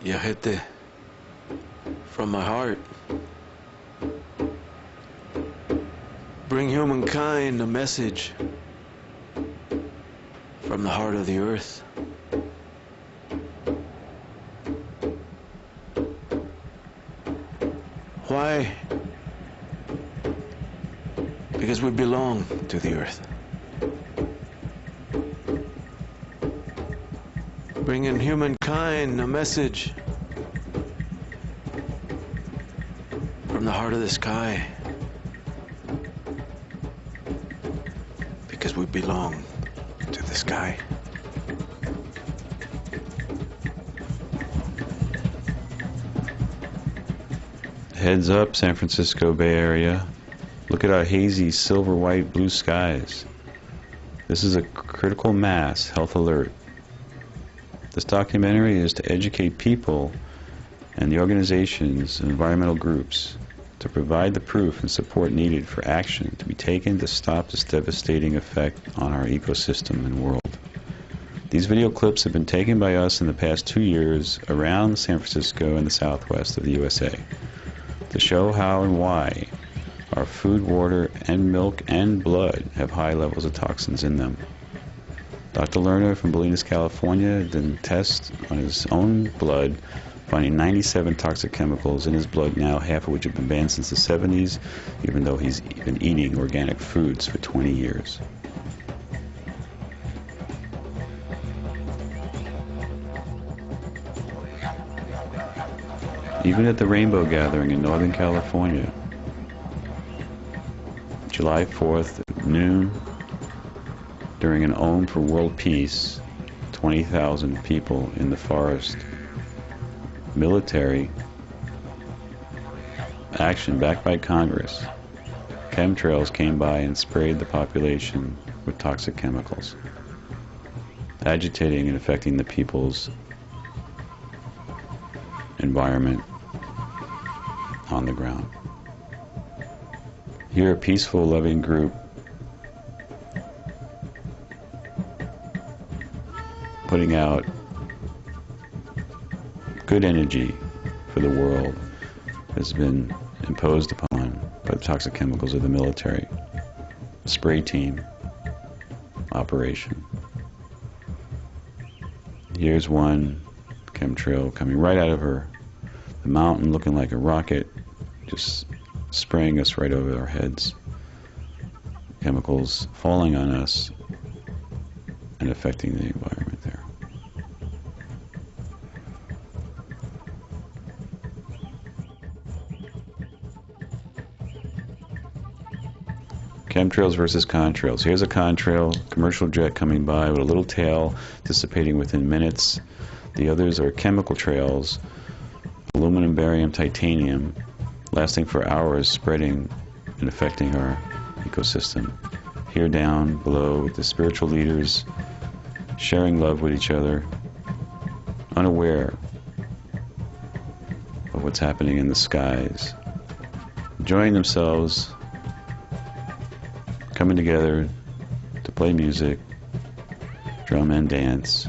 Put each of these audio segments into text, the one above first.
Yajete, from my heart. Bring humankind a message from the heart of the earth. Why? Because we belong to the earth. Bringing humankind a message from the heart of the sky. Because we belong to the sky. Heads up, San Francisco Bay Area. Look at our hazy, silver, white, blue skies. This is a critical mass health alert. This documentary is to educate people and the organizations and environmental groups to provide the proof and support needed for action to be taken to stop this devastating effect on our ecosystem and world. These video clips have been taken by us in the past 2 years around San Francisco and the southwest of the USA to show how and why our food, water, and milk and blood have high levels of toxins in them. Dr. Lerner from Bolinas, California, did tests on his own blood, finding 97 toxic chemicals in his blood now, half of which have been banned since the 70s, even though he's been eating organic foods for 20 years. Even at the Rainbow Gathering in Northern California, July 4th at noon, during an Om for World Peace, 20,000 people in the forest, military action backed by Congress, Chemtrails came by and sprayed the population with toxic chemicals, agitating and affecting the people's environment on the ground. Here, a peaceful, loving group putting out good energy for the world has been imposed upon by the toxic chemicals of the military. A spray team operation. Here's one chemtrail coming right out of the mountain, looking like a rocket, just spraying us right over our heads. Chemicals falling on us and affecting the environment there. Chemtrails versus contrails. Here's a contrail, commercial jet coming by with a little tail dissipating within minutes. The others are chemical trails, aluminum, barium, titanium, lasting for hours, spreading and affecting our ecosystem. Here down below with the spiritual leaders sharing love with each other, unaware of what's happening in the skies, enjoying themselves, coming together to play music, drum and dance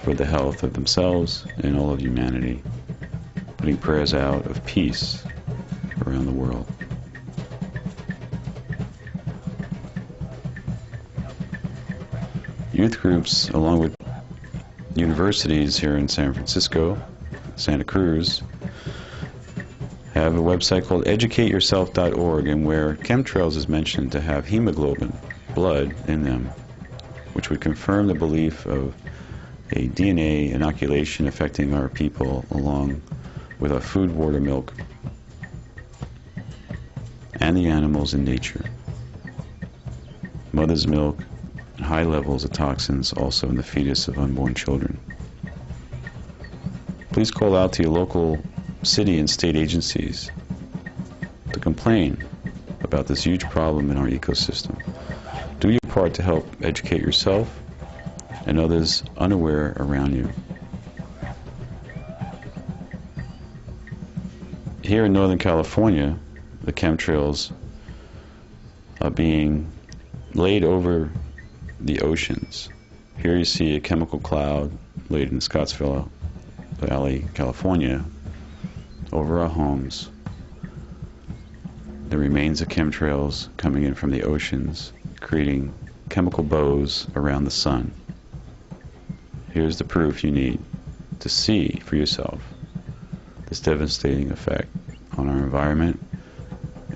for the health of themselves and all of humanity, putting prayers out of peace around the world. Youth groups, along with universities here in San Francisco, Santa Cruz, have a website called educateyourself.org, and where chemtrails is mentioned to have hemoglobin, blood, in them, which would confirm the belief of a DNA inoculation affecting our people along with our food, water, milk, and the animals in nature. Mother's milk and high levels of toxins also in the fetus of unborn children. Please call out to your local city and state agencies to complain about this huge problem in our ecosystem. Do your part to help educate yourself and others unaware around you. Here in Northern California, the chemtrails are being laid over the oceans. Here you see a chemical cloud laid in Scottsville, Valley, California, over our homes. The remains of chemtrails coming in from the oceans, creating chemical bows around the sun. Here's the proof you need to see for yourself this devastating effect on our environment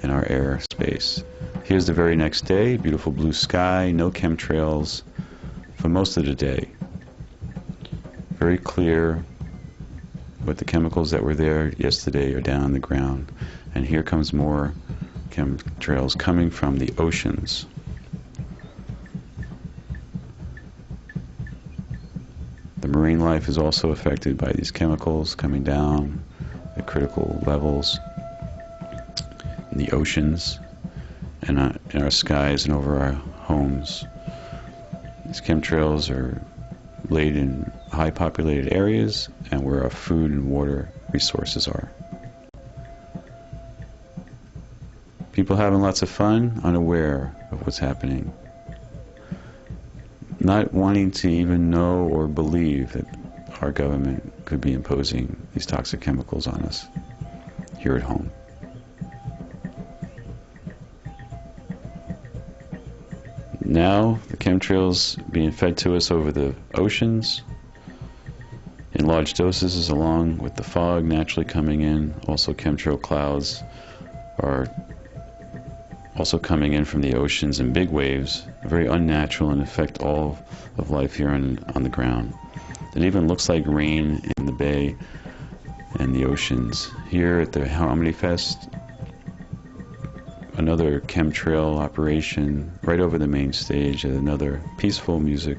and our air space. Here's the very next day, beautiful blue sky, no chemtrails for most of the day. Very clear what the chemicals that were there yesterday are down on the ground. And here comes more chemtrails coming from the oceans. The marine life is also affected by these chemicals coming down at critical levels in the oceans and in our skies and over our homes. These chemtrails are laid in high populated areas and where our food and water resources are. People having lots of fun, unaware of what's happening, not wanting to even know or believe that our government could be imposing these toxic chemicals on us here at home. Now, the chemtrails being fed to us over the oceans in large doses, along with the fog naturally coming in. Also, chemtrail clouds are also coming in from the oceans in big waves, very unnatural and affect all of life here on the ground. It even looks like rain in the bay and the oceans. Here at the Harmony Fest, another chemtrail operation right over the main stage at another peaceful music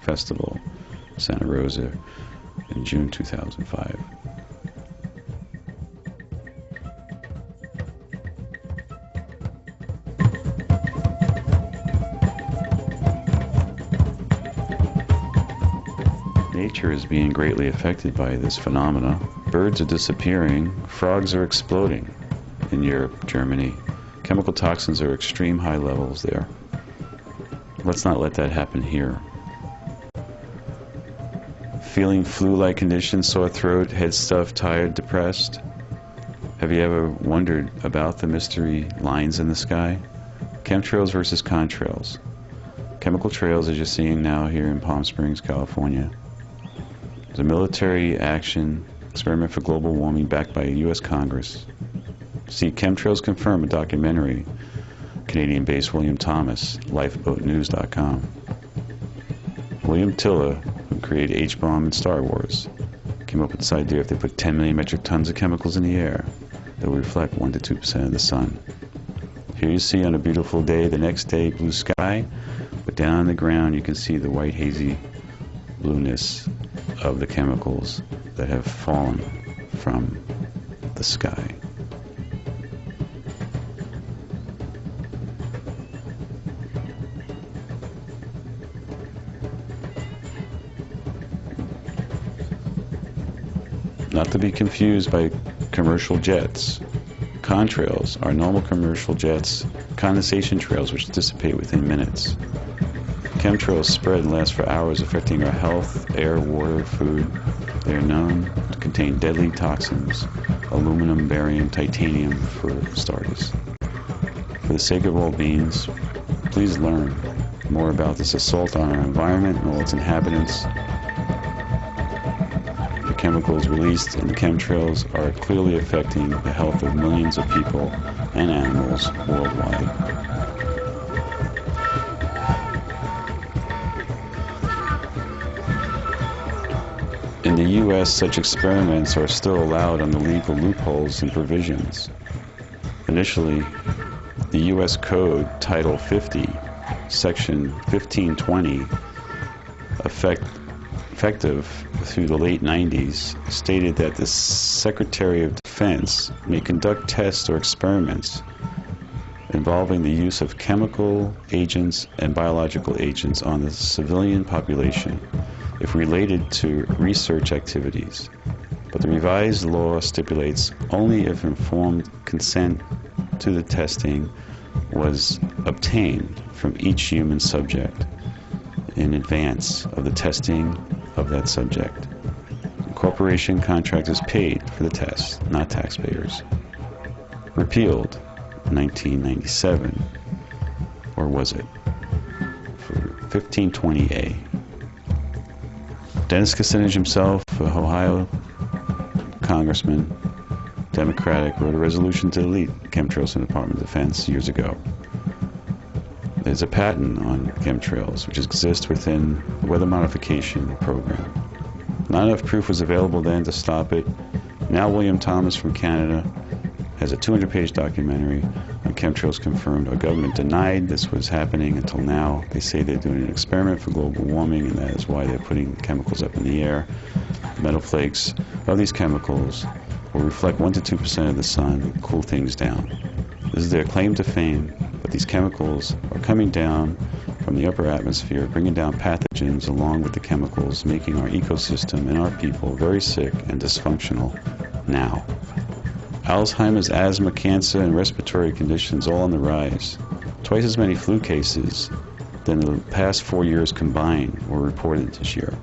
festival, Santa Rosa, in June 2005. Nature is being greatly affected by this phenomena. Birds are disappearing, frogs are exploding in Europe, Germany. Chemical toxins are extreme high levels there. Let's not let that happen here. Feeling flu-like conditions, sore throat, head stuffed, tired, depressed? Have you ever wondered about the mystery lines in the sky? Chemtrails versus contrails. Chemical trails, as you're seeing now here in Palm Springs, California. There's a military action experiment for global warming backed by U.S. Congress. See, Chemtrails Confirm, a documentary, Canadian-based William Thomas, lifeboatnews.com. William Tiller, who created H-bomb and Star Wars, came up with this idea: if they put 10 million metric tons of chemicals in the air, they will reflect 1 to 2% of the sun. Here you see on a beautiful day, the next day, blue sky, but down on the ground you can see the white hazy blueness of the chemicals that have fallen from the sky. Not to be confused by commercial jets. Contrails are normal commercial jets, condensation trails which dissipate within minutes. Chemtrails spread and last for hours, affecting our health, air, water, food. They are known to contain deadly toxins, aluminum, barium, titanium for starters. For the sake of all beings, please learn more about this assault on our environment and all its inhabitants. The chemicals released in the chemtrails are clearly affecting the health of millions of people and animals worldwide. In the U.S., such experiments are still allowed on the legal loopholes and provisions. Initially, the U.S. Code, Title 50, Section 1520, effective through the late 90s, stated that the Secretary of Defense may conduct tests or experiments involving the use of chemical agents and biological agents on the civilian population if related to research activities. But the revised law stipulates only if informed consent to the testing was obtained from each human subject in advance of the testing of that subject. Corporation contractors paid for the test, not taxpayers. Repealed in 1997, or was it? For 1520A. Dennis Kucinich himself, an Ohio congressman, Democratic, wrote a resolution to delete chemtrails from the Department of Defense years ago. There's a patent on chemtrails, which exists within the weather modification program. Not enough proof was available then to stop it. Now William Thomas from Canada has a 200-page documentary on chemtrails confirmed. Our government denied this was happening until now. They say they're doing an experiment for global warming, and that is why they're putting chemicals up in the air. Metal flakes of these chemicals will reflect 1 to 2% of the sun and cool things down. This is their claim to fame, but these chemicals are coming down from the upper atmosphere, bringing down pathogens along with the chemicals, making our ecosystem and our people very sick and dysfunctional now. Alzheimer's, asthma, cancer, and respiratory conditions all on the rise. Twice as many flu cases than the past 4 years combined were reported this year.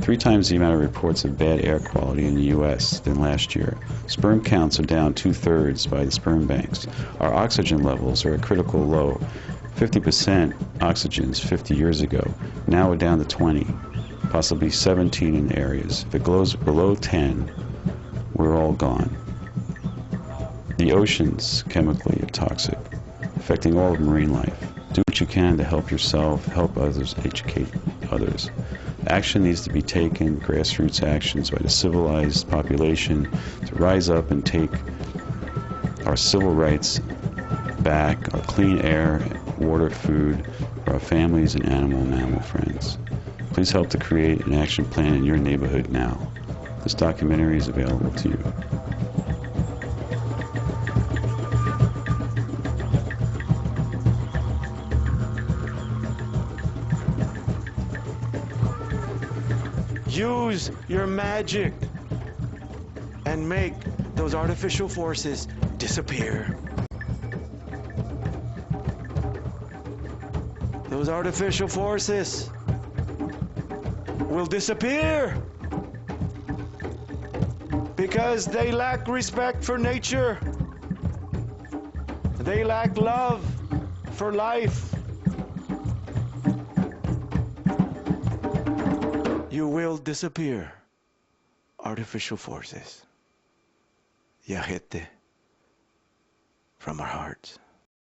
3 times the amount of reports of bad air quality in the U.S. than last year. Sperm counts are down 2/3 by the sperm banks. Our oxygen levels are at critical low. 50% oxygens 50 years ago. Now we're down to 20, possibly 17 in areas. If it goes below 10, we're all gone. The oceans chemically are toxic, affecting all of marine life. Do what you can to help yourself, help others, educate others. Action needs to be taken, grassroots actions by the civilized population to rise up and take our civil rights back, our clean air, water, food, for our families and mammal friends. Please help to create an action plan in your neighborhood now. This documentary is available to you. Use your magic and make those artificial forces disappear. Those artificial forces will disappear because they lack respect for nature. They lack love for life. You will disappear, artificial forces. Yajete, from our hearts.